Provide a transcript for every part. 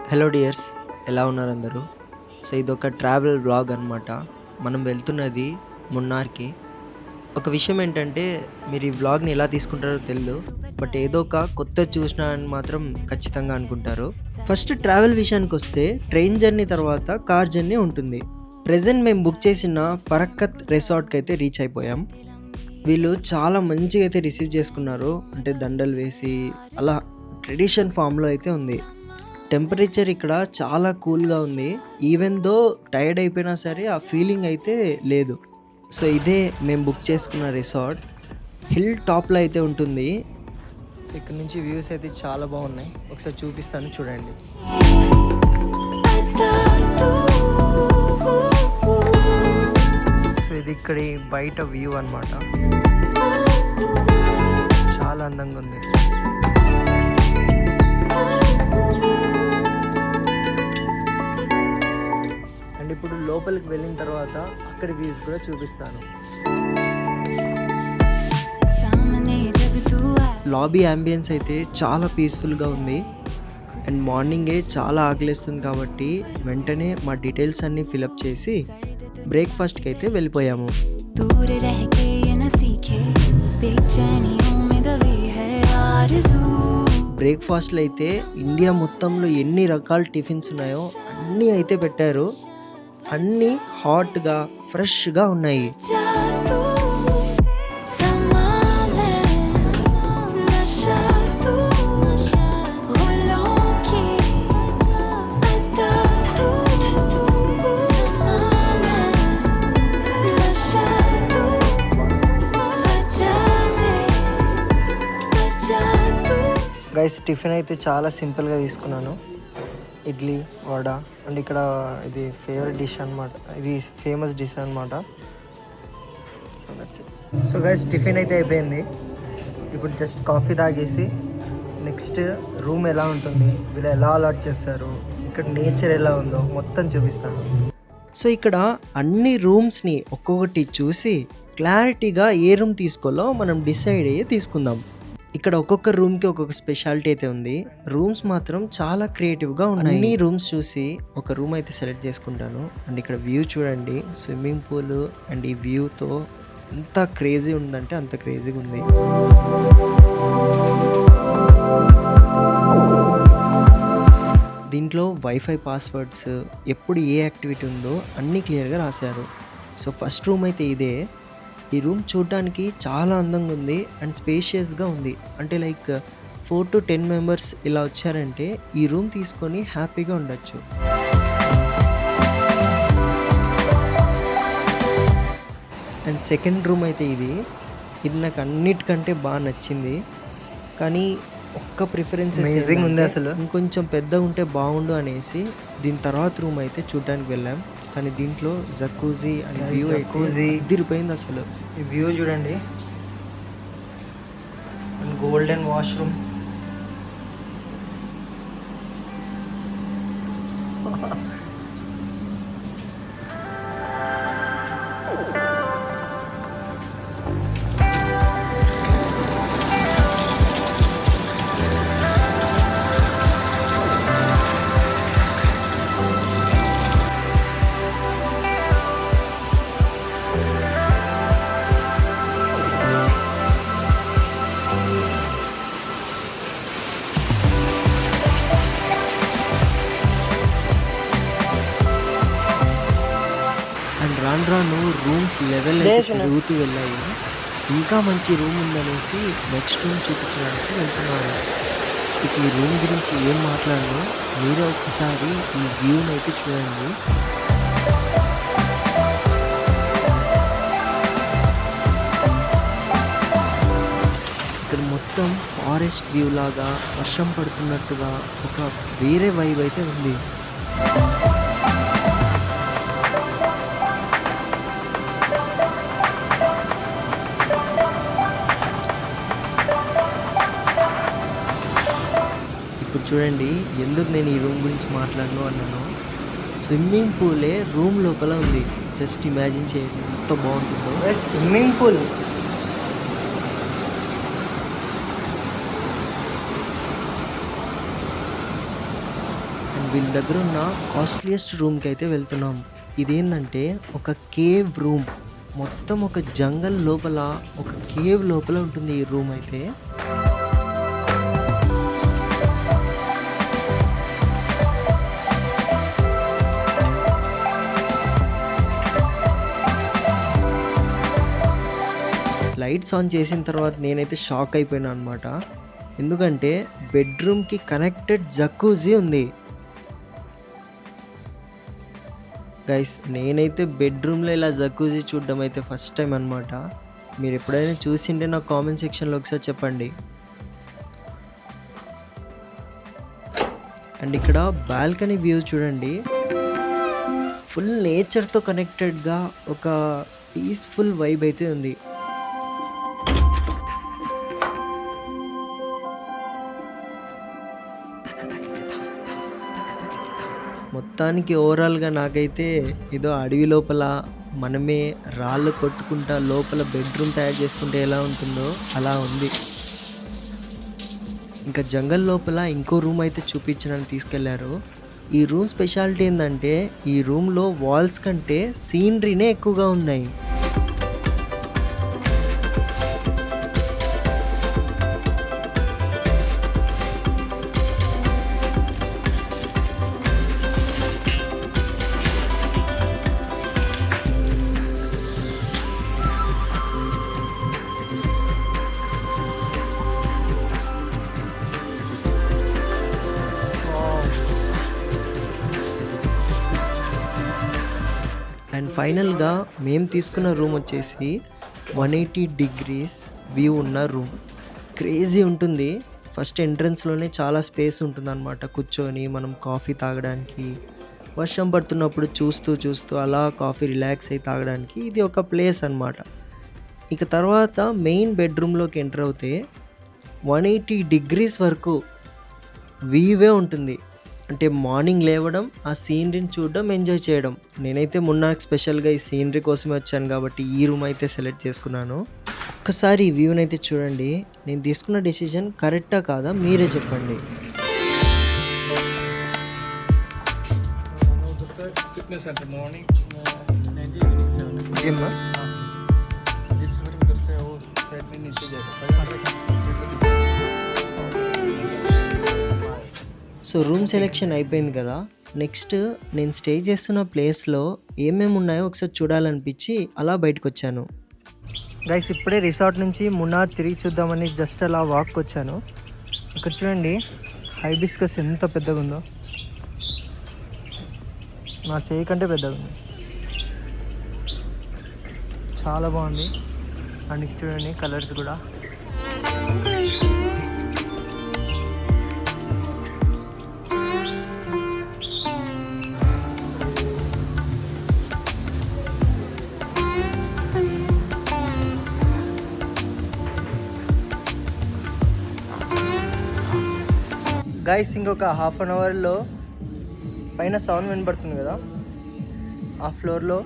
Hello dears, ఎలా ఉన్నారు అందరూ? సో ఇదొక ట్రావెల్ వ్లాగ్ అనమాట. మనం వెళ్తున్నది మున్నార్‌కి. ఒక విషయం ఏంటంటే, మీరు ఈ వ్లాగ్‌ని ఎలా తీసుకుంటారో తెలీదు. బట్ ఏదో ఒక కొత్తది చూసినా అని మాత్రం ఖచ్చితంగా అనుకుంటారు. ఫస్ట్ ట్రావెల్ విషయానికొస్తే ట్రైన్ జర్నీ తర్వాత కార్ జర్నీ ఉంటుంది. ప్రెజెంట్ మేము బుక్ చేసిన ఫరక్కత్ రిసార్ట్‌కైతే రీచ్ అయిపోయాం. వీళ్ళు చాలా మంచిగా అయితే రిసీవ్ చేసుకున్నారు. అంటే దండలు వేసి అలా ట్రెడిషన్ ఫామ్‌లో అయితే ఉంది. టెంపరేచర్ ఇక్కడ చాలా కూల్‌గా ఉంది. ఈవెన్ దో టైర్డ్ అయిపోయినా సరే ఆ ఫీలింగ్ అయితే లేదు. సో ఇదే మేము బుక్ చేసుకున్న రిసార్ట్. హిల్ టాప్‌లో అయితే ఉంటుంది. సో ఇక్కడ నుంచి వ్యూస్ అయితే చాలా బాగున్నాయి. ఒకసారి చూపిస్తాను చూడండి. సో ఇది ఇక్కడి బయట వ్యూ అన్నమాట. చాలా అందంగా ఉంది. అండ్ ఇప్పుడు లోపలికి వెళ్ళిన తర్వాత అక్కడి వ్యూస్ కూడా చూపిస్తాను. లాబీ అంబియన్స్ అయితే చాలా పీస్ఫుల్గా ఉంది. అండ్ మార్నింగే చాలా ఆకలిస్తుంది కాబట్టి వెంటనే మా డీటెయిల్స్ అన్నీ ఫిలప్ చేసి బ్రేక్ఫాస్ట్కి అయితే వెళ్ళిపోయాము. బ్రేక్ఫాస్ట్లో అయితే ఇండియా మొత్తంలో ఎన్ని రకాల టిఫిన్స్ ఉన్నాయో అన్నీ అయితే పెట్టారు. అన్నీ హాట్గా ఫ్రెష్గా ఉన్నాయి. గైస్, టిఫిన్ అయితే చాలా సింపుల్గా తీసుకున్నాను. ఇడ్లీ, వడ. అండ్ ఇక్కడ ఇది ఫేవరెట్ డిష్ అనమాట, ఇది ఫేమస్ డిష్ అనమాట. So that's it. So guys, tiffin అయితే అయిపోయింది. ఇప్పుడు జస్ట్ కాఫీ తాగేసి నెక్స్ట్ రూమ్ ఎలా ఉంటుంది, వీళ్ళు ఎలా అలాట్ చేస్తారు, ఇక్కడ నేచర్ ఎలా ఉందో మొత్తం చూపిస్తాను. సో ఇక్కడ అన్ని రూమ్స్ని ఒక్కొక్కటి చూసి క్లారిటీగా ఏ రూమ్ తీసుకోవాలో మనం డిసైడ్ అయ్యి తీసుకుందాం. ఇక్కడ ఒక్కొక్క రూమ్కి ఒక్కొక్క స్పెషాలిటీ అయితే ఉంది. రూమ్స్ మాత్రం చాలా క్రియేటివ్గా ఉన్నాయి. అన్ని రూమ్స్ చూసి ఒక రూమ్ అయితే సెలెక్ట్ చేసుకుంటాను. అండ్ ఇక్కడ వ్యూ చూడండి, స్విమ్మింగ్ పూల్. అండ్ ఈ వ్యూతో ఎంత క్రేజీ ఉందంటే అంత క్రేజీగా ఉంది. దీంట్లో వైఫై పాస్వర్డ్స్, ఎప్పుడు ఏ యాక్టివిటీ ఉందో అన్నీ క్లియర్గా రాశారు. సో ఫస్ట్ రూమ్ అయితే ఇదే. ఈ రూమ్ చూడడానికి చాలా అందంగా ఉంది అండ్ స్పేషియస్గా ఉంది. అంటే లైక్ 4 to 10 మెంబర్స్ ఇలా వచ్చారంటే ఈ రూమ్ తీసుకొని హ్యాపీగా ఉండొచ్చు. అండ్ సెకండ్ రూమ్ అయితే ఇది నాకు అన్నిటికంటే బాగా నచ్చింది. కానీ ఒక్క ప్రిఫరెన్స్ ఉంది అసలు, ఇంకొంచెం పెద్దగా ఉంటే బాగుండు అనేసి దీని తర్వాత రూమ్ అయితే చూడడానికి వెళ్ళాం. కానీ దీంట్లో జకూజీ అండ్ వ్యూ అయితే అదిరిపోయింది అసలు. ఈ వ్యూ చూడండి, అండ్ గోల్డెన్ వాష్రూమ్. అండ్ రాను రూమ్స్ లెవెల్ పెరుగుతూ వెళ్ళాయి. ఇంకా మంచి రూమ్ ఉందనేసి నెక్స్ట్ రూమ్ చూపించడానికి వెళ్తున్నాను. ఇక ఈ రూమ్ గురించి ఏం మాట్లాడను, మీరే ఒకసారి ఈ వ్యూని అయితే చూడండి. ఇక్కడ మొత్తం ఫారెస్ట్ వ్యూ లాగా వర్షం పడుతున్నట్టుగా ఒక వేరే వైబ్ అయితే ఉంది. ఇప్పుడు చూడండి, ఎందుకు నేను ఈ రూమ్ గురించి మాట్లాడను అన్నాను. స్విమ్మింగ్ పూలే రూమ్ లోపల ఉంది. జస్ట్ ఇమాజిన్ చేయండి ఎంత బాగుంటుందో. స్విమ్మింగ్ పూల్ వీళ్ళ దగ్గర ఉన్న కాస్ట్లీయెస్ట్ రూమ్కి అయితే వెళ్తున్నాం. ఇదేంటంటే ఒక కేవ్ రూమ్. మొత్తం ఒక జంగల్ లోపల, ఒక కేవ్ లోపల ఉంటుంది ఈ రూమ్ అయితే. లైట్స్ ఆన్ చేసిన తర్వాత నేనైతే షాక్ అయిపోయాను అనమాట. ఎందుకంటే బెడ్రూమ్కి కనెక్టెడ్ జక్కూజీ ఉంది గైస్. నేనైతే బెడ్రూమ్లో ఇలా జక్కూజీ చూడడం అయితే ఫస్ట్ టైం అనమాట. మీరు ఎప్పుడైనా చూసింటే నా కామెంట్ సెక్షన్లో ఒకసారి చెప్పండి. అండ్ ఇక్కడ బాల్కనీ వ్యూ చూడండి. ఫుల్ నేచర్తో కనెక్టెడ్గా ఒక పీస్ఫుల్ వైబ్ అయితే ఉంది. మొత్తానికి ఓవరాల్గా నాకైతే ఏదో అడవి లోపల మనమే రాళ్ళు కొట్టుకుంటా లోపల బెడ్రూమ్ తయారు చేసుకుంటే ఎలా ఉంటుందో అలా ఉంది. ఇంకా జంగల్ లోపల ఇంకో రూమ్ అయితే చూపించడానికి తీసుకెళ్లారు. ఈ రూమ్ స్పెషాలిటీ ఏంటంటే ఈ రూమ్లో వాల్స్ కంటే సీనరీనే ఎక్కువగా ఉన్నాయి. అండ్ ఫైనల్గా మేము తీసుకున్న రూమ్ వచ్చేసి 180 degrees వ్యూ ఉన్న రూమ్. క్రేజీ ఉంటుంది. ఫస్ట్ ఎంట్రన్స్లోనే చాలా స్పేస్ ఉంటుంది అనమాట, కూర్చొని మనం కాఫీ తాగడానికి, వర్షం పడుతున్నప్పుడు చూస్తూ అలా కాఫీ రిలాక్స్ అయ్యి తాగడానికి ఇది ఒక ప్లేస్ అనమాట. ఇక తర్వాత మెయిన్ బెడ్రూమ్లోకి ఎంటర్ అవుతే 180 degrees వరకు వ్యూవే ఉంటుంది. అంటే మార్నింగ్ లేవడం, ఆ సీనరీని చూడడం, ఎంజాయ్ చేయడం. నేనైతే మున్నార్కి స్పెషల్గా ఈ సీనరీ కోసమే వచ్చాను కాబట్టి ఈ రూమ్ అయితే సెలెక్ట్ చేసుకున్నాను. ఒక్కసారి ఈ వ్యూని అయితే చూడండి. నేను తీసుకున్న డెసిషన్ కరెక్టా కాదా మీరే చెప్పండి. జిమ్ సో రూమ్ సెలెక్షన్ అయిపోయింది కదా. నెక్స్ట్ నేను స్టే చేస్తున్న ప్లేస్లో ఏమేమి ఉన్నాయో ఒకసారి చూడాలనిపించి అలా బయటకు వచ్చాను. గైస్ ఇప్పుడే రిసార్ట్ నుంచి మున్నార్ తిరిగి చూద్దామని జస్ట్ అలా వాక్కి వచ్చాను. ఇక్కడ చూడండి హైబిస్కస్ ఎంత పెద్దగా ఉందో, నా చేయి కంటే పెద్దగా ఉంది. చాలా బాగుంది. అండ్ చూడండి కలర్స్ కూడా. గైస్ ఇంకొక హాఫ్ అన్ అవర్లో పైన సౌండ్ వినపడుతుంది కదా, ఆ ఫ్లోర్లో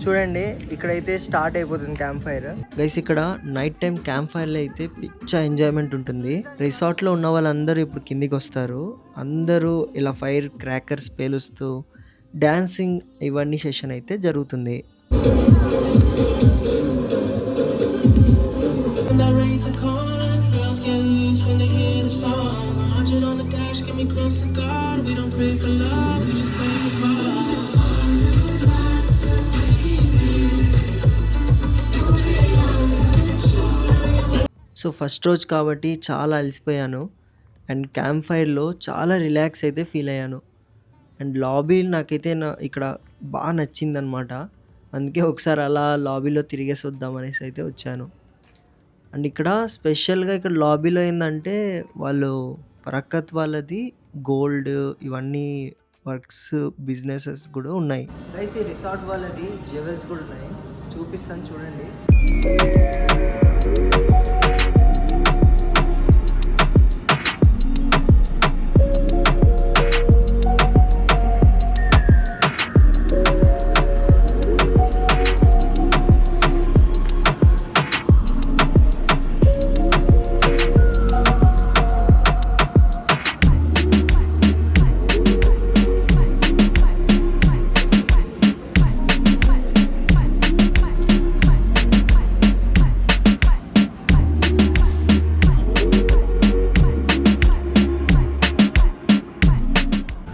చూడండి ఇక్కడైతే స్టార్ట్ అయిపోతుంది క్యాంప్ ఫైర్. గైస్ ఇక్కడ నైట్ టైం క్యాంప్ ఫైర్లో అయితే పిచ్చ ఎంజాయ్మెంట్ ఉంటుంది. రిసార్ట్లో ఉన్న వాళ్ళందరూ ఇప్పుడు కిందికి వస్తారు. అందరూ ఇలా ఫైర్ క్రాకర్స్ పేలుస్తూ డ్యాన్సింగ్ ఇవన్నీ సెషన్ అయితే జరుగుతుంది. సో ఫస్ట్ రోజు కాబట్టి చాలా అలసిపోయాను. అండ్ క్యాంప్ ఫైర్లో చాలా రిలాక్స్ అయితే ఫీల్ అయ్యాను. అండ్ లాబీ నాకైతే ఇక్కడ బాగా నచ్చిందనమాట. అందుకే ఒకసారి అలా లాబీలో తిరిగేసి వద్దాం అనేసి అయితే వచ్చాను. అండ్ ఇక్కడ స్పెషల్గా ఇక్కడ లాబీలో ఏంటంటే వాళ్ళు పరక్కత్ వాళ్ళది గోల్డ్ ఇవన్నీ వర్క్స్ బిజినెసెస్ కూడా ఉన్నాయి. గైస్ ఈ రిసార్ట్ వాళ్ళది జ్యువెల్స్ కూడా ఉన్నాయి, చూపిస్తాను చూడండి.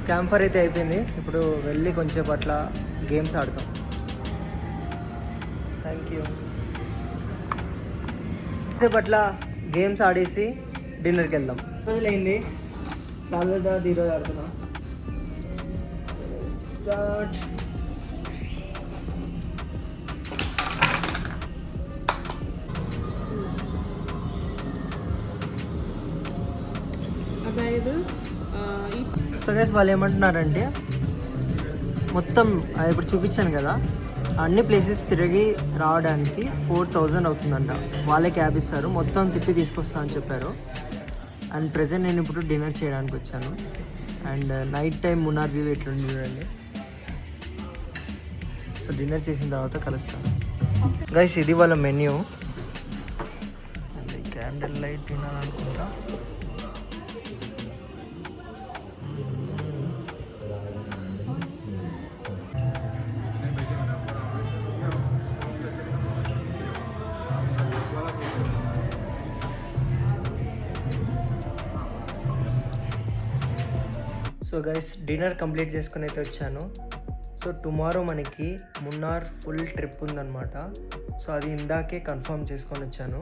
క్యాంప్ ఫైర్ అయితే అయిపోయింది. ఇప్పుడు వెళ్ళి కొంచెంసేపు అట్లా గేమ్స్ ఆడతాం. Thank you. కొంచెంసేపు అట్లా గేమ్స్ ఆడేసి డిన్నర్కి వెళ్దాం. రోజులైంది చాలా ఈరోజు ఆడుతున్నాం. స్టార్ట్. సో గైస్ వాళ్ళు ఏమంటున్నారంటే మొత్తం ఇప్పుడు చూపించాను కదా అన్ని ప్లేసెస్ తిరిగి రావడానికి 4,000 అవుతుందంట. వాళ్ళే క్యాబ్ ఇస్తారు, మొత్తం తిప్పి తీసుకొస్తా అని చెప్పారు. అండ్ ప్రజెంట్ నేను ఇప్పుడు డిన్నర్ చేయడానికి వచ్చాను. And night time Munnar view ఎట్లుంది చూడండి. సో డిన్నర్ చేసిన తర్వాత కలుస్తాను గైస్. ఇది వాళ్ళ మెన్యూ. క్యాండిల్ లైట్ తినాలనుకుంటా. సో గైస్ డిన్నర్ కంప్లీట్ చేసుకుని అయితే వచ్చాను. సో టుమారో మనకి మున్నార్ ఫుల్ ట్రిప్ ఉందన్నమాట. సో అది ఇందాకే కన్ఫర్మ్ చేసుకొని వచ్చాను.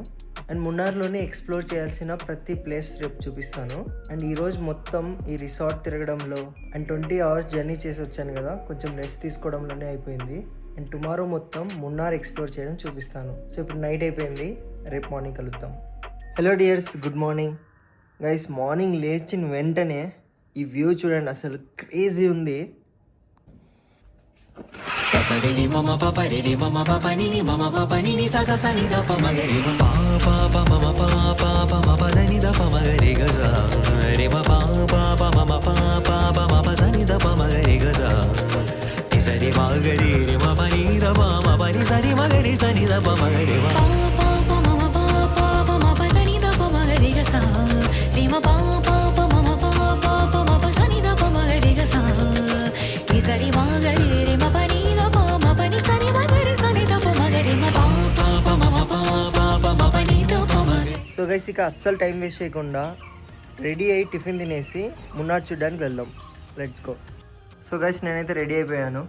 అండ్ మున్నార్లోనే ఎక్స్ప్లోర్ చేయాల్సిన ప్రతి ప్లేస్ రేపు చూపిస్తాను. అండ్ ఈరోజు మొత్తం ఈ రిసార్ట్ తిరగడంలో అండ్ 20 hours జర్నీ చేసి వచ్చాను కదా, కొంచెం రెస్ట్ తీసుకోవడంలోనే అయిపోయింది. అండ్ టుమారో మొత్తం మున్నార్ ఎక్స్ప్లోర్ చేయడం చూపిస్తాను. సో ఇప్పుడు నైట్ అయిపోయింది, రేపు మార్నింగ్ కలుద్దాం. Hello dears, good morning guys. Morning లేచిన వెంటనే ఈ వ్యూ చూడండి, అసలు క్రేజీ ఉంది. సో గైస్ ఇక అస్సలు టైం వేస్ట్ చేయకుండా రెడీ అయ్యి టిఫిన్ తినేసి మున్నార్ చూడడానికి వెళ్దాం. Let's go. సో గైస్ నేనైతే రెడీ అయిపోయాను.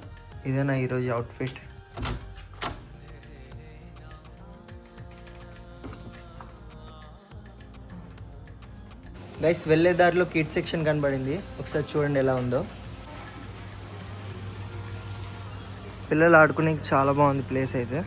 ఇదే నా ఈరోజు అవుట్ఫిట్. గైస్ వెళ్ళే దారిలో కిడ్స్ సెక్షన్ కనబడింది, ఒకసారి చూడండి ఎలా ఉందో. పిల్లలు ఆడుకునేకి చాలా బాగుంది ప్లేస్ అయితే.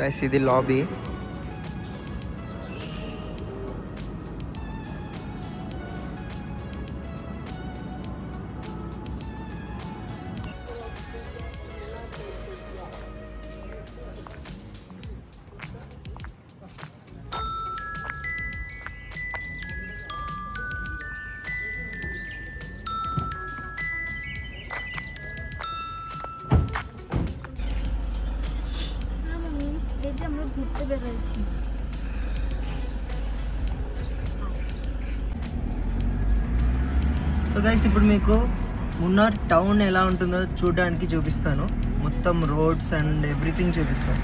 గైస్ ఇది లాబీ. సో గైస్ ఇప్పుడు మీకు మున్నార్ టౌన్ ఎలా ఉంటుందో చూడడానికి చూపిస్తాను. మొత్తం రోడ్స్ అండ్ ఎవ్రీథింగ్ చూపిస్తాను.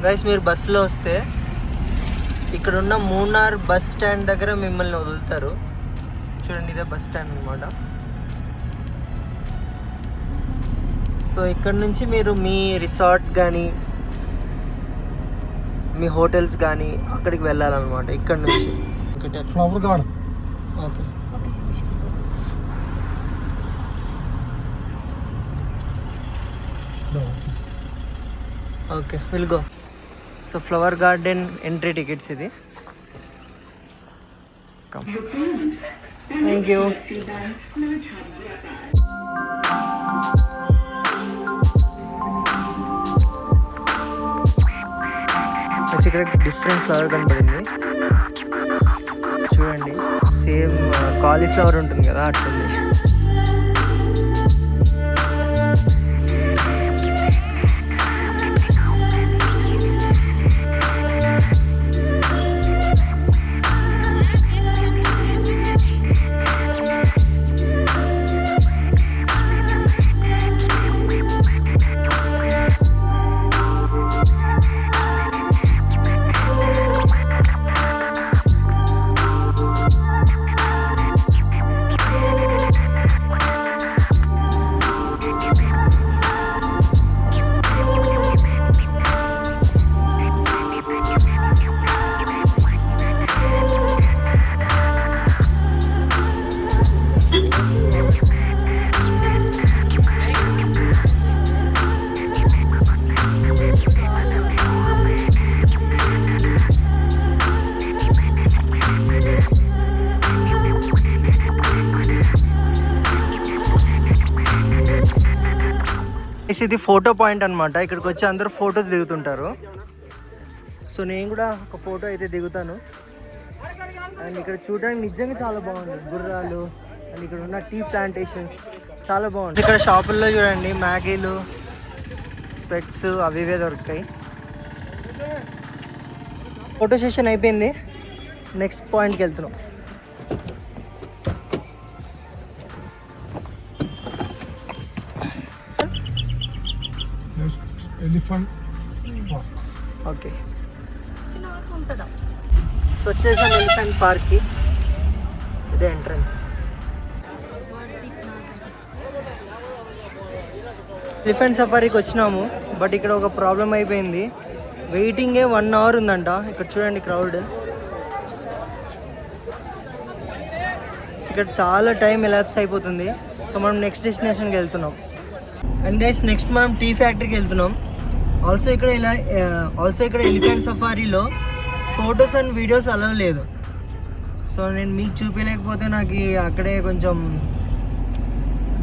గైస్ మీరు బస్సులో వస్తే ఇక్కడ ఉన్న మూనార్ బస్ స్టాండ్ దగ్గర మిమ్మల్ని వదులుతారు. చూడండి, ఇదే బస్ స్టాండ్ అనమాట. సో ఇక్కడ నుంచి మీరు మీ రిసార్ట్ కానీ మీ హోటల్స్ కానీ అక్కడికి వెళ్ళాలన్నమాట. ఇక్కడ నుంచి flower garden. Okay, okay, will go. So flower garden entry tickets ఇది. Thank you. ఇక్కడ డిఫరెంట్ ఫ్లవర్ కనపడింది. చూడండి, సేమ్ కాలీఫ్లవర్ ఉంటుంది కదా అట్లుంది. ఇది ఫోటో పాయింట్ అనమాట. ఇక్కడికి వచ్చి అందరూ ఫొటోస్ దిగుతుంటారు. సో నేను కూడా ఒక ఫోటో అయితే దిగుతాను. అండ్ ఇక్కడ చూడడానికి నిజంగా చాలా బాగుంది. గుర్రాలు అండ్ ఇక్కడ ఉన్న టీ ప్లాంటేషన్స్ చాలా బాగుంది. ఇక్కడ షాపుల్లో చూడండి మ్యాగీలు, స్పెట్స్ అవి ఇవే దొరుకుతాయి. ఫోటో సెషన్ అయిపోయింది. నెక్స్ట్ పాయింట్కి వెళ్తున్నాం. Elephant park. ఓకే, సో వచ్చేసాం ఎలిఫెంట్ పార్క్కి. ఇదే ఎంట్రన్స్. ఎలిఫెంట్ సఫారీకి వచ్చినాము. బట్ ఇక్కడ ఒక ప్రాబ్లం అయిపోయింది. వెయిటింగే 1 అవర్ ఉందంట. ఇక్కడ చూడండి క్రౌడ్. సో ఇక్కడ చాలా టైం ఎలాప్స్ అయిపోతుంది. సో మనం నెక్స్ట్ డెస్టినేషన్కి వెళ్తున్నాం. అండ్ గైస్ నెక్స్ట్ మనం టీ ఫ్యాక్టరీకి వెళ్తున్నాం. ఆల్సో ఇక్కడ ఎలిఫెంట్ సఫారీలో ఫొటోస్ అండ్ వీడియోస్ అలౌ లేదు. సో నేను మీకు చూపించలేకపోతే నాకు అక్కడే కొంచెం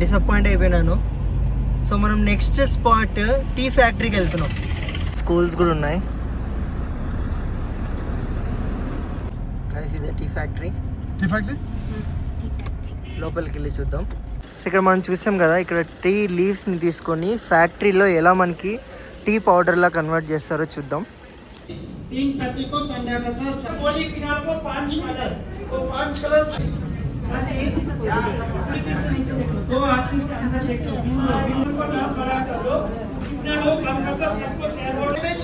డిసప్పాయింట్ అయిపోయినాను. సో మనం నెక్స్ట్ స్పాట్ టీ ఫ్యాక్టరీకి వెళ్తున్నాం. స్కూల్స్ కూడా ఉన్నాయి. ఇదే టీ ఫ్యాక్టరీ. లోపలికి వెళ్ళి చూద్దాం. సో ఇక్కడ మనం చూసాం కదా, ఇక్కడ టీ లీవ్స్ని తీసుకొని ఫ్యాక్టరీలో ఎలా మనకి టీ పౌడర్లా కన్వర్ట్ చేస్తారో చూద్దాం.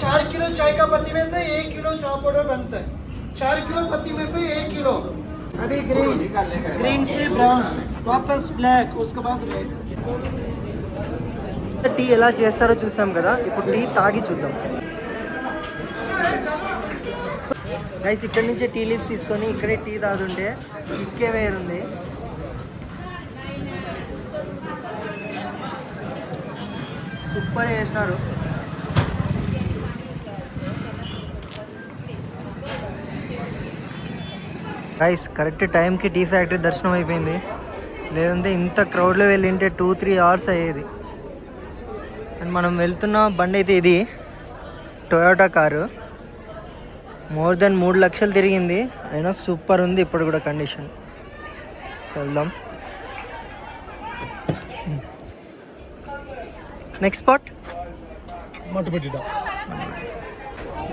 चार किलो चाय का पत्ती में से 1 किलो चाय पाउडर बनता है. 4 किलो पत्ती में से 1 किलो. अभी ग्रीन से ब्राउन, वापस ब्लैक, उसके बाद रेड. టీ ఎలా చేస్తారో చూసాం కదా, ఇప్పుడు టీ తాగి చూద్దాం. గైస్ ఇక్కడ నుంచి టీ లీవ్స్ తీసుకొని ఇక్కడే టీ తాగుతుంటే ఇక్కే వేరుంది. సూపర్ చేసినారు. గైస్ కరెక్ట్ టైంకి టీ ఫ్యాక్టరీ దర్శనం అయిపోయింది. లేదంటే ఇంత క్రౌడ్లో వెళ్ళింటే 2-3 అవర్స్ అయ్యేది. అండ్ మనం వెళ్తున్న బండి అయితే ఇది టొయోటా కారు. మోర్ దెన్ 3 లక్షలు తిరిగింది. అయినా సూపర్ ఉంది ఇప్పుడు కూడా కండిషన్. వెళ్దాం. Next spot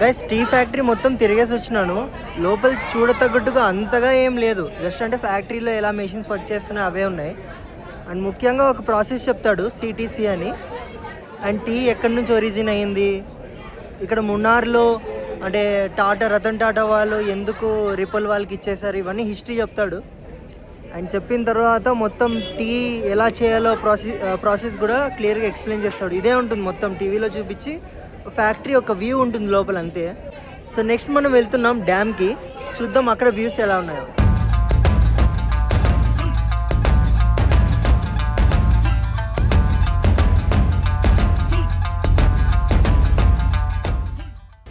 guys tea factory మొత్తం తిరిగేసి వచ్చినాను. లోపల చూడతగ్గట్టుగా అంతగా ఏం లేదు. జస్ట్ అంటే ఫ్యాక్టరీలో ఎలా మెషిన్స్ వర్క్ చేస్తున్నాయో అవే ఉన్నాయి. అండ్ ముఖ్యంగా ఒక ప్రాసెస్ చెప్తాడు, సిటీసీ అని. అండ్ టీ ఎక్కడి నుంచి ఒరిజిన్ అయ్యింది, ఇక్కడ మున్నార్లో అంటే రతన్ టాటా వాళ్ళు ఎందుకు రిపల్ వాళ్ళకి ఇచ్చేసారు ఇవన్నీ హిస్టరీ చెప్తాడు. ఆయన చెప్పిన తర్వాత మొత్తం టీ ఎలా చేయాలో ప్రాసెస్ కూడా క్లియర్గా ఎక్స్ప్లెయిన్ చేస్తాడు. ఇదే ఉంటుంది మొత్తం టీవీలో చూపించి, ఫ్యాక్టరీ ఒక వ్యూ ఉంటుంది లోపల అంతే. సో నెక్స్ట్ మనం వెళ్తున్నాం డ్యామ్కి, చూద్దాం అక్కడ వ్యూస్ ఎలా ఉన్నాయో.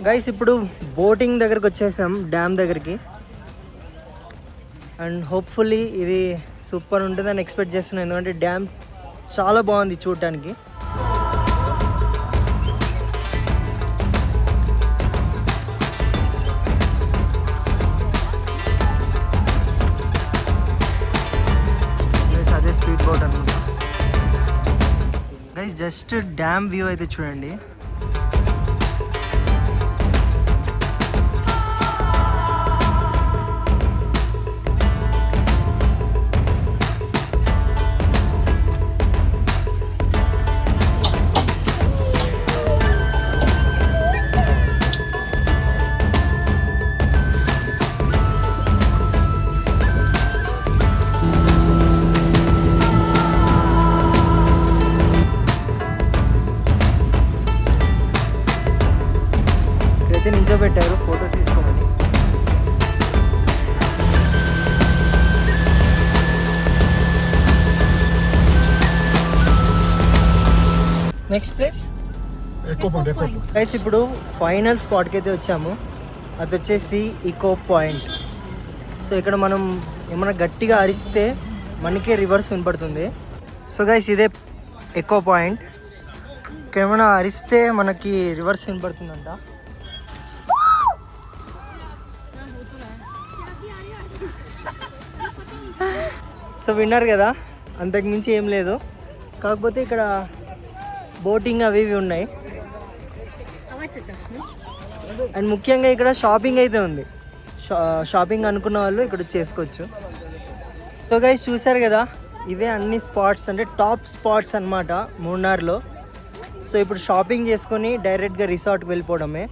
గైస్ ఇప్పుడు బోటింగ్ దగ్గరికి వచ్చేసాం, డ్యామ్ దగ్గరికి. అండ్ హోప్ఫుల్లీ ఇది సూపర్ ఉంటుందని ఎక్స్పెక్ట్ చేస్తున్నాను, ఎందుకంటే డ్యామ్ చాలా బాగుంది చూడటానికి. అదే స్పీడ్ బోట్ అనమాట గైస్. జస్ట్ డ్యామ్ వ్యూ అయితే చూడండి. నించోబెట్టారు ఫొటోస్ తీసుకోమని. Next place guys. ఇప్పుడు ఫైనల్ స్పాట్కి అయితే వచ్చాము, అది వచ్చేసి ఇకో పాయింట్. సో ఇక్కడ మనం ఏమైనా గట్టిగా అరిస్తే మనకే రివర్స్ వినపడుతుంది. సో గైస్ ఇదే ఎకో పాయింట్. ఇక్కడ ఏమైనా అరిస్తే మనకి రివర్స్ వినపడుతుందంట. సో విన్నారు కదా, అంతకుమించి ఏం లేదు. కాకపోతే ఇక్కడ బోటింగ్ అవి ఇవి ఉన్నాయి. అండ్ ముఖ్యంగా ఇక్కడ షాపింగ్ అయితే ఉంది. షాపింగ్ అనుకున్న వాళ్ళు ఇక్కడ చేసుకోవచ్చు. సో గైస్ చూసారు కదా, ఇవే అన్ని స్పాట్స్, అంటే టాప్ స్పాట్స్ అన్నమాట మూన్నార్లో. సో ఇప్పుడు షాపింగ్ చేసుకొని డైరెక్ట్గా రిసార్ట్కి వెళ్ళిపోవడమే.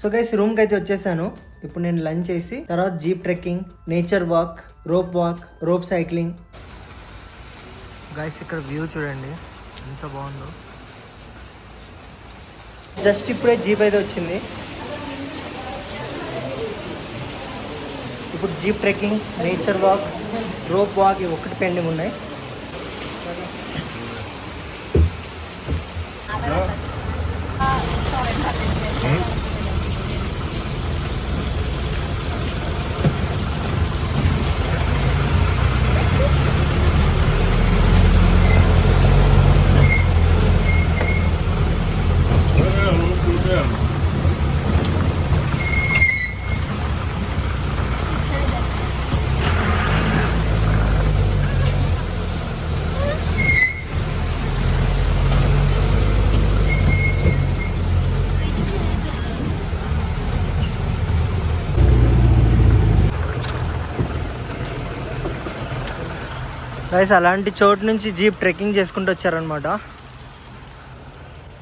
సో గైస్ రూమ్కి అయితే వచ్చేసాను. ఇప్పుడు నేను లంచ్ చేసి తర్వాత jeep trekking, nature walk, rope cycling. Guys ఇక్కడ వ్యూ చూడండి ఎంత బాగుందో. జస్ట్ ఇప్పుడే జీప్ అయితే వచ్చింది. ఇప్పుడు jeep trekking, nature walk, rope walk ఇవి ఒకటి పెండింగ్ ఉన్నాయి. గైస్ అలాంటి చోటు నుంచి జీప్ ట్రెక్కింగ్ చేసుకుంటూ వచ్చారనమాట.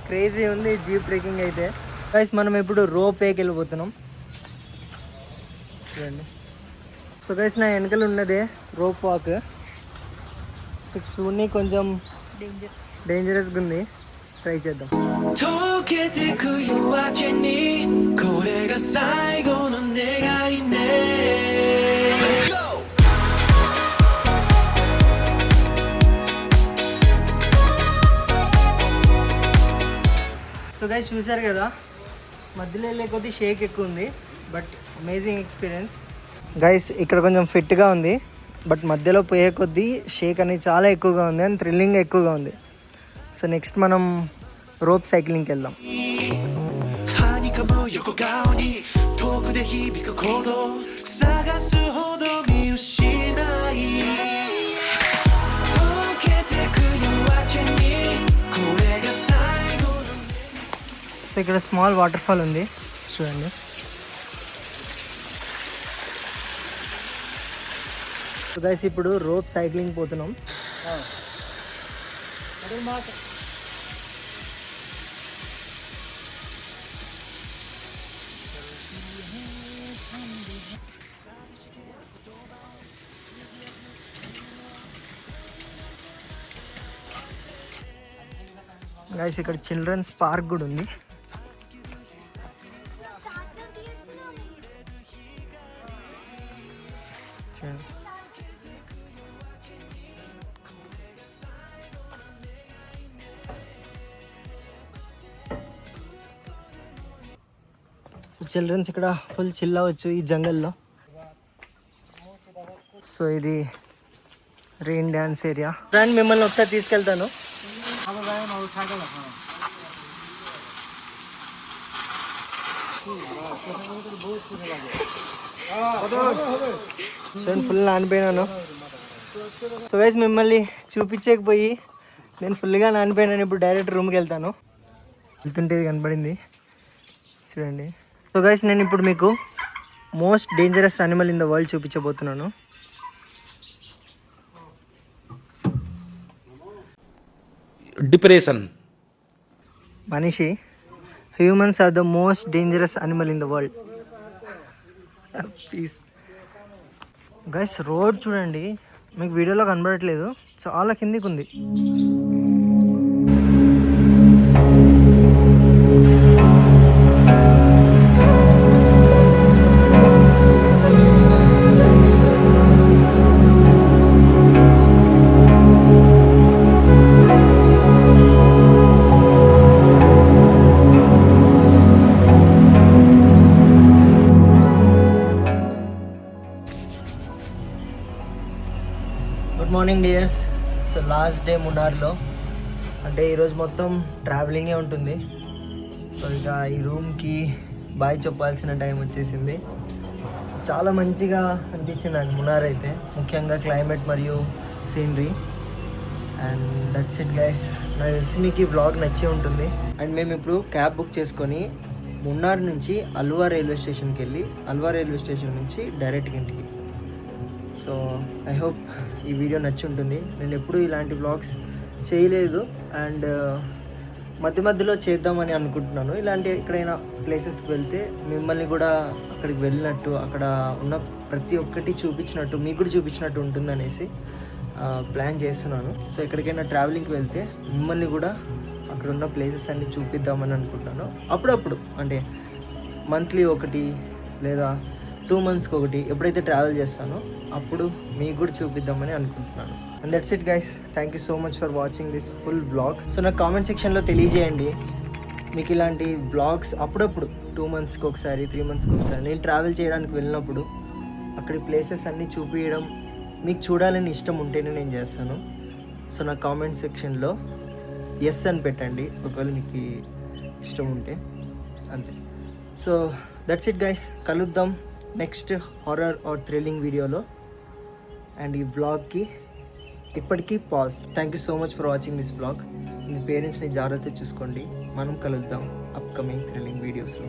క్రేజీ ఉంది జీప్ ట్రెక్కింగ్ అయితే. గైస్ మనం ఇప్పుడు రోప్ వేకి వెళ్ళిపోతున్నాం చూడండి. సో గైస్ నా వెనకలు ఉన్నదే రోప్ వాక్. సో చూడండి కొంచెం డేంజరస్గా ఉంది, ట్రై చేద్దాం. గైస్ చూసారు కదా, మధ్యలో వెళ్ళే కొద్దీ షేక్ ఎక్కువ ఉంది, బట్ అమేజింగ్ ఎక్స్పీరియన్స్. గైస్ ఇక్కడ కొంచెం ఫిట్గా ఉంది, బట్ మధ్యలో పోయే కొద్దీ షేక్ అనేది చాలా ఎక్కువగా ఉంది అండ్ థ్రిల్లింగ్ ఎక్కువగా ఉంది. సో నెక్స్ట్ మనం రోప్ సైక్లింగ్కి వెళ్దాం. సో ఇక్కడ స్మాల్ వాటర్ ఫాల్ ఉంది చూడండి. సో గైస్ ఇప్పుడు రోప్ సైక్లింగ్ పోతున్నాం. గైస్ ఇక్కడ చిల్డ్రన్స్ పార్క్ కూడా ఉంది. చూడండి. చిల్డ్రన్స్ ఇక్కడ ఫుల్ చిల్ అవ్వచ్చు ఈ జంగల్లో. సో ఇది రెయిన్ డ్యాన్స్ ఏరియా. ఫ్రెండ్ మిమ్మల్ని ఒకసారి తీసుకెళ్తాను. నేను ఫుల్ నానిపోయినాను. సో గైస్ మిమ్మల్ని చూపించకపోయి నేను ఫుల్గా నానిపోయినాను. ఇప్పుడు డైరెక్ట్ రూమ్కి వెళ్తాను. వెళ్తుంటే కనపడింది చూడండి. సో గైస్ నేను ఇప్పుడు మీకు most dangerous animal in the world చూపించబోతున్నాను. డిప్రెషన్. మనిషి. Humans are the most dangerous animal in the world. Please guys road చూడండి, మీకు వీడియోలో కనబడట్లేదు, చాలా కిందికి ఉంది. Good morning dears. So last day మున్నార్లో, అంటే ఈరోజు మొత్తం ట్రావెలింగే ఉంటుంది. సో ఇక ఈ రూమ్కి బాయ్ చెప్పాల్సిన టైం వచ్చేసింది. చాలా మంచిగా అనిపించింది నాకు మున్నార్ అయితే, ముఖ్యంగా క్లైమేట్ మరియు scenery. And that's it guys. నాకు తెలిసి మీకు ఈ వ్లాగ్ నచ్చే ఉంటుంది. అండ్ మేము ఇప్పుడు క్యాబ్ బుక్ చేసుకొని మున్నార్ నుంచి అల్వా రైల్వే స్టేషన్కి వెళ్ళి అల్వా రైల్వే స్టేషన్ నుంచి డైరెక్ట్గా ఇంటికి. సో ఐ హోప్ ఈ వీడియో నచ్చి ఉంటుంది. నేను ఎప్పుడూ ఇలాంటి వ్లాగ్స్ చేయలేదు అండ్ మధ్య మధ్యలో చేద్దామని అనుకుంటున్నాను. ఇలాంటి ఎక్కడైనా ప్లేసెస్కి వెళ్తే మిమ్మల్ని కూడా అక్కడికి వెళ్ళినట్టు, అక్కడ ఉన్న ప్రతి ఒక్కటి చూపించినట్టు, మీకు కూడా చూపించినట్టు ఉంటుందనేసి ప్లాన్ చేస్తున్నాను. సో ఎక్కడికైనా ట్రావెలింగ్కి వెళ్తే మిమ్మల్ని కూడా అక్కడ ఉన్న ప్లేసెస్ అన్నీ చూపిద్దామని అనుకుంటున్నాను. అప్పుడప్పుడు అంటే మంత్లీ ఒకటి లేదా 2 monthsకి ఒకటి ఎప్పుడైతే ట్రావెల్ చేస్తానో అప్పుడు మీకు కూడా చూపిద్దామని అనుకుంటున్నాను. And that's it guys. Thank you so much for watching this full blog. So నాకు కామెంట్ సెక్షన్లో తెలియజేయండి మీకు ఇలాంటి బ్లాగ్స్ అప్పుడప్పుడు 2 monthsకి ఒకసారి 3 monthsకి ఒకసారి నేను ట్రావెల్ చేయడానికి వెళ్ళినప్పుడు అక్కడి ప్లేసెస్ అన్నీ చూపించడం మీకు చూడాలని ఇష్టం ఉంటేనే నేను చేస్తాను. సో నా కామెంట్ సెక్షన్లో ఎస్ అని పెట్టండి ఒకవేళ మీకు ఇష్టం ఉంటే, అంతే. So that's it guys. కలుద్దాం నెక్స్ట్ హారర్ ఆర్ థ్రిల్లింగ్ వీడియోలో. అండ్ ఈ బ్లాగ్కి ఇప్పటికీ pause. Thank you so much for watching this blog. మీ పేరెంట్స్ని జాగ్రత్తగా చూసుకోండి. మనం కలుద్దాం అప్కమింగ్ థ్రిల్లింగ్ వీడియోస్లో.